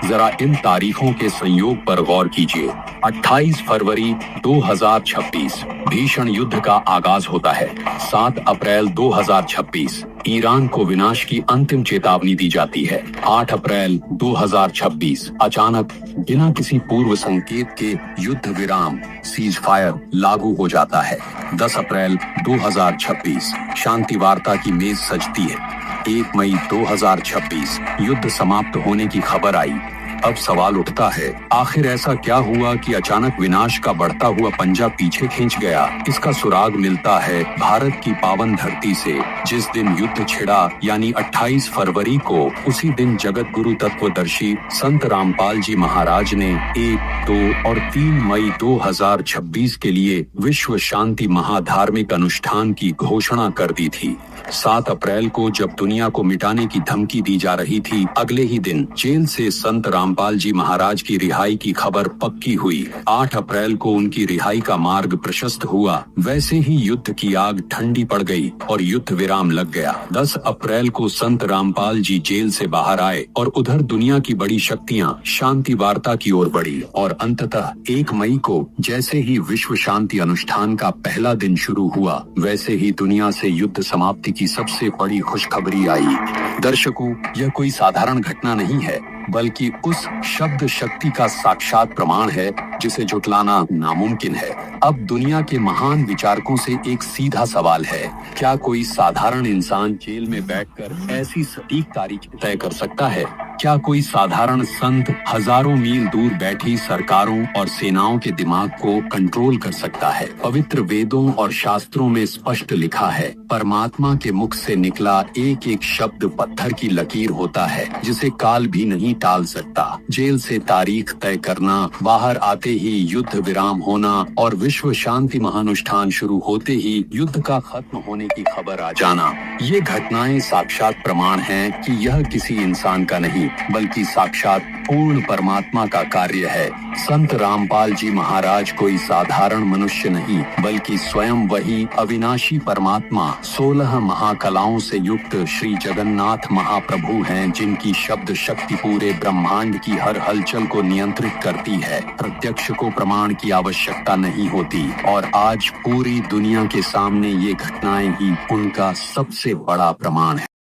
जरा इन तारीखों के संयोग पर गौर कीजिए। 28 फरवरी 2026 भीषण युद्ध का आगाज होता है। 7 अप्रैल 2026 ईरान को विनाश की अंतिम चेतावनी दी जाती है। 8 अप्रैल 2026 अचानक बिना किसी पूर्व संकेत के युद्ध विराम सीज फायर लागू हो जाता है। 10 अप्रैल 2026 शांति वार्ता की मेज सजती है। 1 मई 2026 युद्ध समाप्त होने की खबर आई। अब सवाल उठता है, आखिर ऐसा क्या हुआ कि अचानक विनाश का बढ़ता हुआ पंजा पीछे खींच गया। इसका सुराग मिलता है भारत की पावन धरती से, जिस दिन युद्ध छिड़ा यानी 28 फरवरी को। उसी दिन जगत गुरु तत्वदर्शी संत रामपाल जी महाराज ने 1, 2 और 3 मई 2026 के लिए विश्व शांति महाधार्मिक अनुष्ठान की घोषणा कर दी थी। 7 अप्रैल को जब दुनिया को मिटाने की धमकी दी जा रही थी, अगले ही दिन जेल से संत रामपाल जी महाराज की रिहाई की खबर पक्की हुई। 8 अप्रैल को उनकी रिहाई का मार्ग प्रशस्त हुआ। वैसे ही युद्ध की आग ठंडी पड़ गई और युद्ध विराम लग गया। 10 अप्रैल को संत रामपाल जी जेल से बाहर आए और उधर दुनिया की बड़ी शक्तियां शांति वार्ता की ओर बढ़ी। और अंततः 1 मई को जैसे ही विश्व शांति अनुष्ठान का पहला दिन शुरू हुआ, वैसे ही दुनिया से युद्ध समाप्ति की सबसे बड़ी खुशखबरी आई। दर्शकों, यह कोई साधारण घटना नहीं है, बल्कि उस शब्द शक्ति का साक्षात प्रमाण है जिसे झुटलाना नामुमकिन है। अब दुनिया के महान विचारकों से एक सीधा सवाल है, क्या कोई साधारण इंसान जेल में बैठकर ऐसी सटीक तारीख तय कर सकता है? क्या कोई साधारण संत हजारों मील दूर बैठी सरकारों और सेनाओं के दिमाग को कंट्रोल कर सकता है? पवित्र वेदों और शास्त्रों में स्पष्ट लिखा है, परमात्मा के मुख से निकला एक एक शब्द पत्थर की लकीर होता है, जिसे काल भी नहीं टाल सकता। जेल से तारीख तय करना, बाहर आते ही युद्ध विराम होना और विश्व शांति महानुष्ठान शुरू होते ही युद्ध का खत्म होने की खबर आ जाना, ये घटनाएं साक्षात प्रमाण हैं कि यह किसी इंसान का नहीं, बल्कि साक्षात पूर्ण परमात्मा का कार्य है। संत रामपाल जी महाराज कोई साधारण मनुष्य नहीं, बल्कि स्वयं वही अविनाशी परमात्मा 16 महाकलाओं से युक्त श्री जगन्नाथ महाप्रभु हैं, जिनकी शब्द शक्ति पूरे ब्रह्मांड की हर हलचल को नियंत्रित करती है। प्रत्यक्ष को प्रमाण की आवश्यकता नहीं होती और आज पूरी दुनिया के सामने ये घटनाएं ही उनका सबसे बड़ा प्रमाण है।